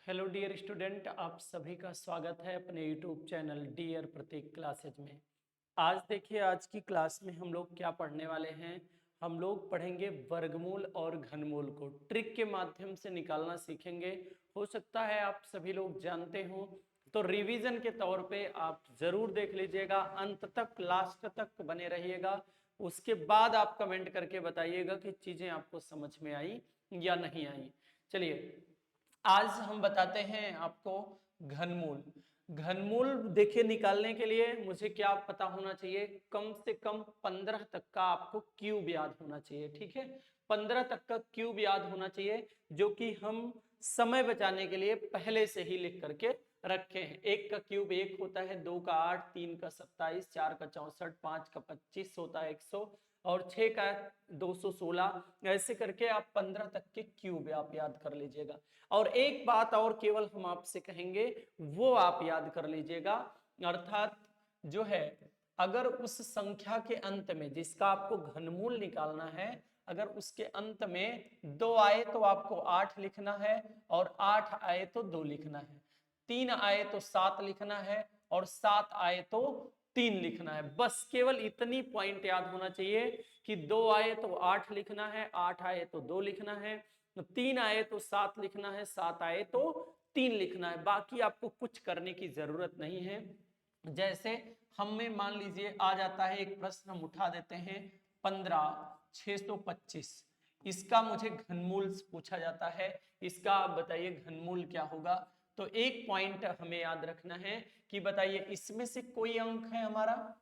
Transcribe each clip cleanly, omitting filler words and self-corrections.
Hello dear student, आप सभी का स्वागत है अपने यूट्यूब चैनल डियर प्रतीक क्लासेज में। आज देखिए, आज की क्लास में हम लोग क्या पढ़ने वाले हैं। हम लोग पढ़ेंगे वर्गमूल और घनमूल को ट्रिक के माध्यम से निकालना सीखेंगे। हो सकता है आप सभी लोग जानते हो, तो रिवीजन के तौर पे आप जरूर देख लीजिएगा, अंत तक लास्ट तक बने रहिएगा। उसके बाद आप कमेंट करके बताइएगा कि चीजें आपको समझ में आई या नहीं आई। चलिए, आज हम बताते हैं आपको घनमूल। घनमूल देखिए, निकालने के लिए मुझे क्या पता होना चाहिए, कम से कम 15 तक का आपको क्यूब याद होना चाहिए। ठीक है, 15 तक का क्यूब याद होना चाहिए, जो कि हम समय बचाने के लिए पहले से ही लिख करके रखे हैं। एक का क्यूब 1 होता है, 2 का 8, 3 का 27, 4 का 64, 5 का 25 होता है 100 और 6 का 216। ऐसे करके आप 15 तक के क्यूब आप याद कर लीजिएगा। और एक बात और केवल हम आपसे कहेंगे, वो आप याद कर लीजिएगा, अर्थात जो है, अगर उस संख्या के अंत में जिसका आपको घनमूल निकालना है, अगर उसके अंत में 2 आए तो आपको 8 लिखना है, और 8 आए तो 2 लिखना है, 3 आए तो 7 लिखना है, और 7 आए तो 3 लिखना है। बस केवल इतनी पॉइंट याद होना चाहिए कि 2 आए तो 8 लिखना है, 8 आए तो 2 लिखना है, 3 आए तो 7 लिखना है, 7 आए तो 3 लिखना है। बाकी आपको कुछ करने की जरूरत नहीं है। जैसे हमें मान लीजिए आ जाता है एक प्रश्न, हम उठा देते हैं 15,625, इसका मुझे घनमूल पूछा जाता है। इसका आप बताइए घनमूल क्या होगा। तो एक पॉइंट हमें याद रखना है कि बताइए, इसमें से कोई अंक है हमारा,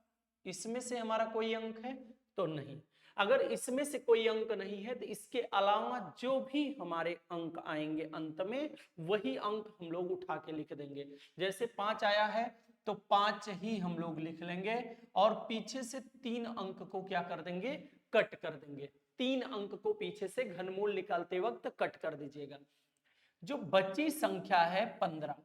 इसमें से हमारा कोई अंक है तो नहीं। अगर इसमें से कोई अंक नहीं है तो इसके अलावा जो भी हमारे अंक आएंगे अंत में, वही अंक हम लोग उठा के लिख देंगे। जैसे 5 आया है तो 5 ही हम लोग लिख लेंगे, और पीछे से 3 अंक को क्या कर देंगे, कट कर देंगे। 3 अंक को पीछे से घनमूल निकालते वक्त कट कर दीजिएगा। जो बची संख्या है 15,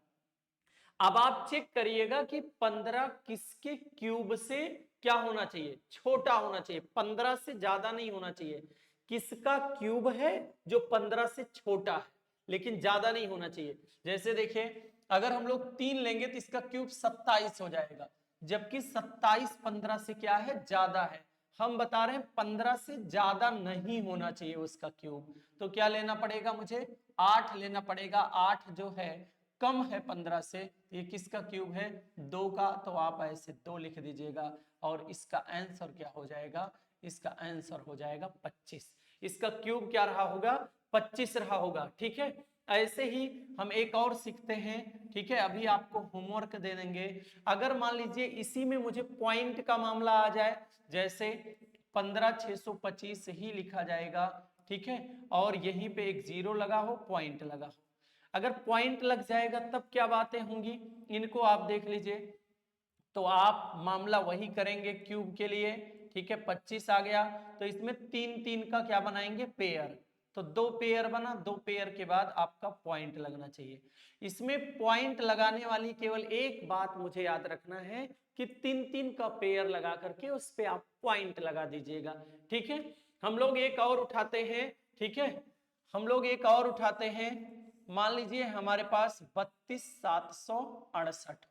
अब आप चेक करिएगा कि 15 किसके क्यूब से क्या होना चाहिए, छोटा होना चाहिए, 15 से ज्यादा नहीं होना चाहिए। किसका क्यूब है जो 15 से छोटा है लेकिन ज्यादा नहीं होना चाहिए। जैसे देखिए, अगर हम लोग 3 लेंगे तो इसका क्यूब 27 हो जाएगा, जबकि 27 15 से क्या है, ज्यादा है। हम बता रहे हैं 15 से ज्यादा नहीं होना चाहिए उसका क्यूब, तो क्या लेना पड़ेगा, मुझे 8 लेना पड़ेगा। 8 जो है कम है 15 से, ये किसका क्यूब है, 2 का, तो आप ऐसे 2 लिख दीजिएगा। और इसका आंसर क्या हो जाएगा, इसका आंसर हो जाएगा 25। इसका क्यूब क्या रहा होगा, 25 रहा होगा। ठीक है, ऐसे ही हम एक और सीखते हैं। ठीक है, अभी आपको होमवर्क दे देंगे। अगर मान लीजिए इसी में मुझे पॉइंट का मामला आ जाए, जैसे 15,625 ही लिखा जाएगा। ठीक है, और यहीं पे एक जीरो लगा हो, पॉइंट लगा हो। अगर पॉइंट लग जाएगा तब क्या बातें होंगी, इनको आप देख लीजिए। तो आप मामला वही करेंगे क्यूब के लिए। ठीक है, 25 आ गया तो इसमें 3 3 का क्या बनाएंगे, पेयर। तो 2 पेयर बना, 2 पेयर के बाद आपका पॉइंट लगना चाहिए। इसमें पॉइंट लगाने वाली केवल एक बात मुझे याद रखना है कि 3 3 का पेयर लगा करके उस पे आप पॉइंट लगा दीजिएगा। ठीक है, हम लोग एक और उठाते हैं। ठीक है, हम लोग एक और उठाते हैं। मान लीजिए हमारे पास 32,768,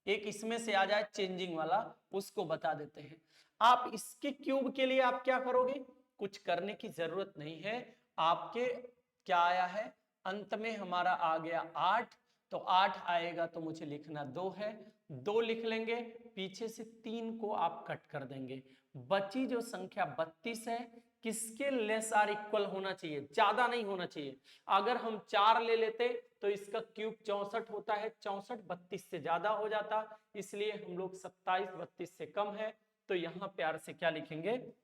एक इसमें से आ जाए चेंजिंग वाला, उसको बता देते हैं। आप इसके क्यूब के लिए आप क्या करोगे, कुछ करने की जरूरत नहीं है। आपके क्या आया है, अंत में हमारा आ गया 8, तो 8 आएगा तो मुझे लिखना 2 है, 2 लिख लेंगे, पीछे से 3 को आप कट कर देंगे। बची जो संख्या 32 है, किसके लेस आर इक्वल होना चाहिए, ज्यादा नहीं होना चाहिए। अगर हम 4 ले लेते तो इसका क्यूब 64 होता है, 64 32 से ज्यादा हो जाता, इसलिए हम लोग 27 32 से कम है, तो यहां प्यार से क्या लिखेंगे,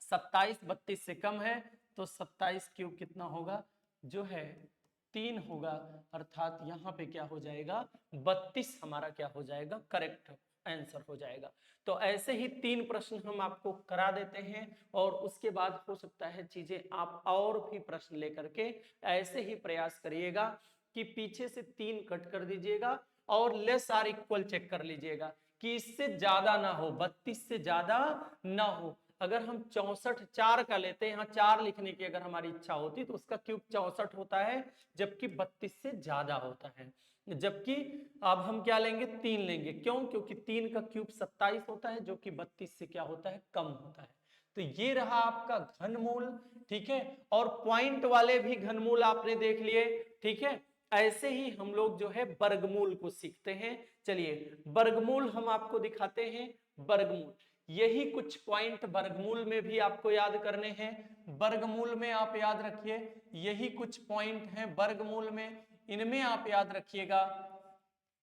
27 32 से कम है, तो 27 क्यूब कितना होगा, जो है 3 होगा। अर्थात यहां पे क्या हो जाएगा, 32 हमारा क्या हो जाएगा, करेक्ट आंसर हो जाएगा। तो ऐसे ही 3 प्रश्न हम आपको करा देते हैं, और उसके बाद हो सकता है चीजें आप और भी प्रश्न लेकर के ऐसे ही प्रयास करिएगा कि पीछे से 3 कट कर दीजिएगा, और लेस आर इक्वल चेक कर लीजिएगा कि इससे ज्यादा ना हो, 32 से ज्यादा ना हो। अगर हम 64 4 का लेते हैं, यहाँ 4 लिखने की अगर हमारी इच्छा होती तो उसका क्यूब 64 होता है, जबकि 32 से ज्यादा होता है। जबकि अब हम क्या लेंगे, 3 लेंगे। क्यों? क्योंकि 3 का क्यूब 27 होता है, जो कि 32 से क्या होता है, कम होता है। तो ये रहा आपका घनमूल, ठीक है। और पॉइंट वाले भी घनमूल आपने देख लिए, ठीक है। ऐसे ही हम लोग जो है वर्गमूल को सीखते हैं। चलिए वर्गमूल हम आपको दिखाते हैं। वर्गमूल, यही कुछ पॉइंट वर्गमूल में भी आपको याद करने हैं। वर्गमूल में आप याद रखिए, यही कुछ पॉइंट हैं वर्गमूल में, इनमें आप याद रखिएगा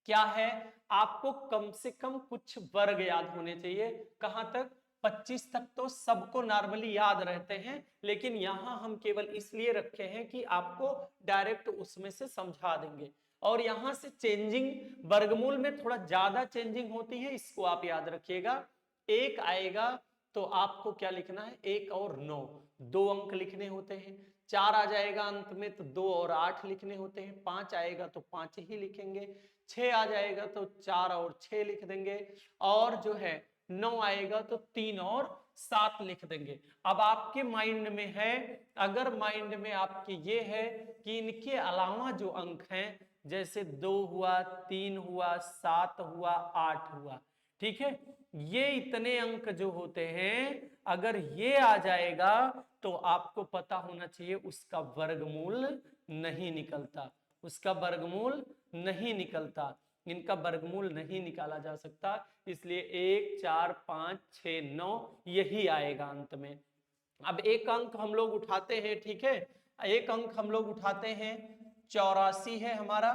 क्या है, आपको कम से कम कुछ वर्ग याद होने चाहिए। कहां तक? 25 तक तो सबको नॉर्मली याद रहते हैं, लेकिन यहां हम केवल इसलिए रखे हैं कि आपको डायरेक्ट उसमें से समझा देंगे। और यहां से चेंजिंग, वर्गमूल में थोड़ा ज्यादा चेंजिंग होती है, इसको आप याद रखिएगा। एक आएगा तो आपको क्या लिखना है, 1 और 9, 2 अंक लिखने होते हैं। 4 आ जाएगा अंत में तो 2 और 8 लिखने होते हैं। 5 आएगा तो 5 ही लिखेंगे। 6 आ जाएगा तो 4 और 6 लिख देंगे। और जो है 9 आएगा तो 3 और 7 लिख देंगे। अब आपके माइंड में है, अगर माइंड में आपके ये है कि इनके अलावा जो अंक हैं, जैसे 2 हुआ, 3 हुआ, 7 हुआ, 8 हुआ, ठीक है, ये इतने अंक जो होते हैं, अगर ये आ जाएगा तो आपको पता होना चाहिए उसका वर्गमूल नहीं निकलता, उसका वर्गमूल नहीं निकलता, इनका वर्गमूल नहीं निकाला जा सकता। इसलिए 1 4 5 6 9 यही आएगा अंत में। अब एक अंक हम लोग उठाते हैं, ठीक है, एक अंक हम लोग उठाते हैं, 84 है हमारा,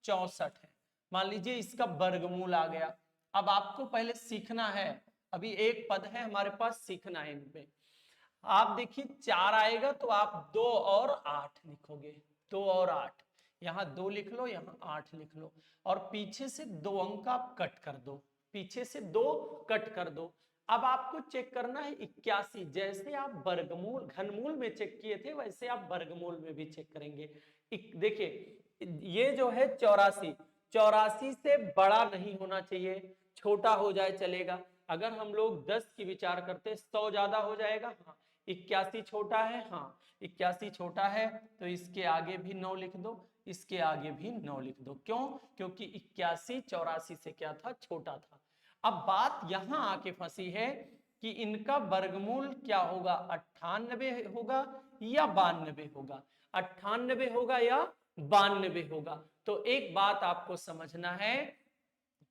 64 है, मान लीजिए इसका वर्गमूल आ गया। अब आपको पहले सीखना है, अभी एक पद है हमारे पास, सीखना है इनपे। आप देखिए 4 आएगा तो आप 2 और 8 लिखोगे, 2 और 8, यहाँ 2 लिख लो, यहाँ 8 लिख लो, और पीछे से 2 अंक आप कट कर दो, पीछे से 2 कट कर दो। अब आपको चेक करना है 81, जैसे आप वर्गमूल घनमूल में चेक किए थे वैसे आप वर्गमूल में भी चेक करेंगे। देखिए ये जो है 84, 84 से बड़ा नहीं होना चाहिए, छोटा हो जाए चलेगा। अगर हम लोग 10 की विचार करते, 100 ज्यादा हो जाएगा, हाँ। 81 छोटा है, हाँ 81 छोटा है, तो इसके आगे भी 9 लिख दो, इसके आगे भी 9 लिख दो। क्यों? क्योंकि 81 84 से क्या था, छोटा था। अब बात यहां आके फंसी है कि इनका वर्गमूल क्या होगा, 98 होगा या 92 होगा, 98 होगा या 92 होगा। तो एक बात आपको समझना है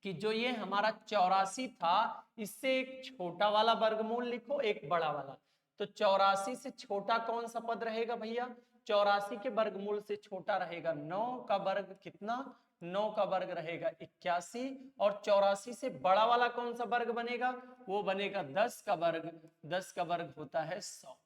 कि जो ये हमारा 84 था, इससे एक छोटा वाला वर्गमूल लिखो, एक बड़ा वाला। तो 84 से छोटा कौन सा पद रहेगा भैया, 84 के वर्गमूल से छोटा रहेगा 9 का वर्ग, कितना, 9 का वर्ग रहेगा 81, और 84 से बड़ा वाला कौन सा वर्ग बनेगा, वो बनेगा 10 का वर्ग, 10 का वर्ग होता है 100।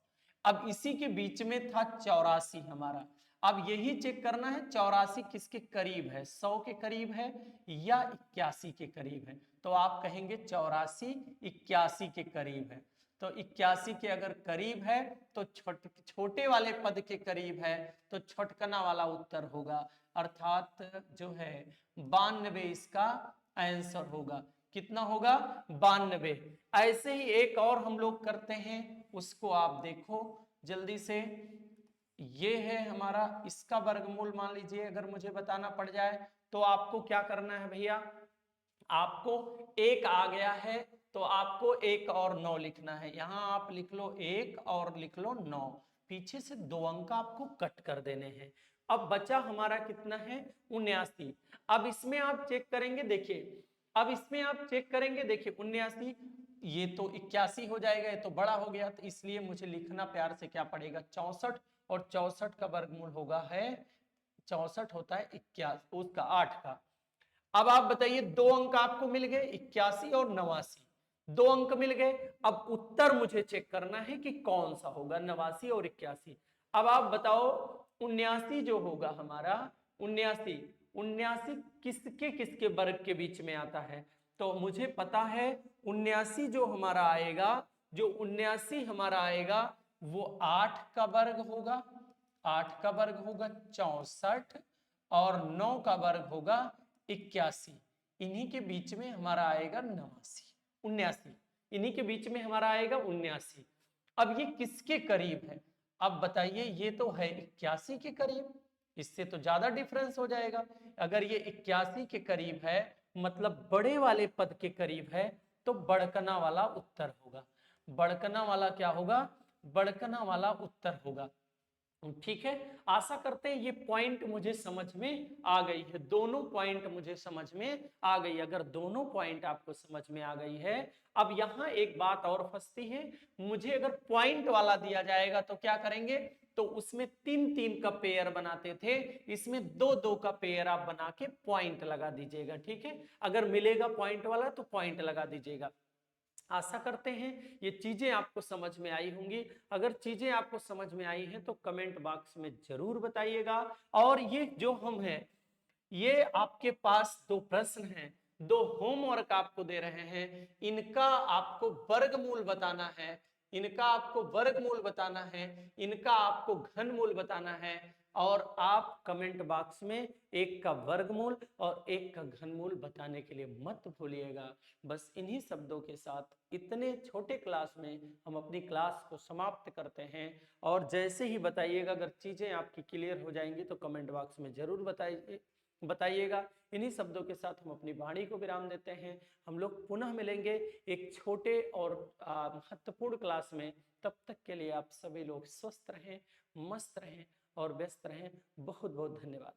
अब इसी के बीच में था 84 हमारा, अब यही चेक करना है 84 किसके करीब है, 100 के करीब है या 81 के करीब है। तो आप कहेंगे 84 81 के करीब है। तो 81 के अगर करीब है तो छोटे वाले पद के करीब है, तो छोटकना वाला उत्तर होगा, अर्थात जो है 92 इसका आंसर होगा। कितना होगा, 92। ऐसे ही एक और हम लोग करते हैं, उसको आप देखो जल्दी से। ये है हमारा, इसका वर्गमूल मान लीजिए अगर मुझे बताना पड़ जाए तो आपको क्या करना है भैया, आपको 1 आ गया है तो आपको 1 और 9 लिखना है। यहां आप लिख लो 1 और लिख लो 9, पीछे से 2 अंक आपको कट कर देने हैं। अब बचा हमारा कितना है, 79। अब इसमें आप चेक करेंगे, देखिए अब इसमें आप चेक करेंगे, देखिए 79, ये तो 81 हो जाएगा, ये तो बड़ा हो गया, तो इसलिए मुझे लिखना प्यार से क्या पड़ेगा, 64, और 64 का वर्गमूल होगा है, 64 होता है 81 उसका 8 का। अब आप बताइए, 2 अंक आपको मिल गए, 81 और 89, 2 अंक मिल गए। अब उत्तर मुझे चेक करना है कि कौन सा होगा, 89 और 81। अब आप बताओ 79 जो होगा हमारा, 79 किसके किसके वर्ग के बीच में आता है, तो मुझे पता है 79 जो हमारा आएगा, जो 79 हमारा आएगा वो 8 का वर्ग होगा, 8 का वर्ग होगा 64, और 9 का वर्ग होगा 81, इन्हीं के बीच में हमारा आएगा 89, 79। इन्हीं के बीच में हमारा आएगा 79। अब ये किसके करीब है? अब बताइए, ये तो है 81 के करीब, इससे तो ज्यादा डिफरेंस हो जाएगा। अगर ये 81 के करीब है मतलब बड़े वाले पद के करीब है, तो बड़कना वाला उत्तर होगा। बड़कना वाला क्या होगा? बड़कना वाला उत्तर होगा। ठीक है, आशा करते हैं ये पॉइंट मुझे समझ में आ गई है, दोनों पॉइंट मुझे समझ में आ गई। अगर दोनों पॉइंट आपको समझ में आ गई है, अब यहां एक बात और फंसती है, मुझे अगर पॉइंट वाला दिया जाएगा तो क्या करेंगे? तो उसमें 3-3 का पेयर बनाते थे, इसमें 2-2 का पेयर आप बना के पॉइंट लगा दीजिएगा। ठीक है, अगर मिलेगा पॉइंट वाला तो पॉइंट लगा दीजिएगा। आशा करते हैं ये चीजें आपको समझ में आई होंगी। अगर चीजें आपको समझ में आई हैं तो कमेंट बॉक्स में जरूर बताइएगा। और ये जो हम हैं, ये आपके पास 2 प्रश्न हैं, 2 होमवर्क आपको दे रहे हैं, इनका आपको वर्गमूल बताना है, इनका आपको वर्गमूल बताना है, इनका आपको घनमूल बताना है। और आप कमेंट बॉक्स में एक का वर्गमूल और एक का घनमूल बताने के लिए मत भूलिएगा। बस इन्हीं शब्दों के साथ इतने छोटे क्लास में हम अपनी क्लास को समाप्त करते हैं। और जैसे ही बताइएगा, अगर चीजें आपकी क्लियर हो जाएंगी तो कमेंट बॉक्स में जरूर बताइएगा। इन्हीं शब्दों के साथ हम अपनी वाणी को विराम देते हैं। हम लोग पुनः मिलेंगे एक छोटे और महत्वपूर्ण क्लास में। तब तक के लिए आप सभी लोग स्वस्थ रहें, मस्त रहें और व्यस्त रहें। बहुत बहुत धन्यवाद।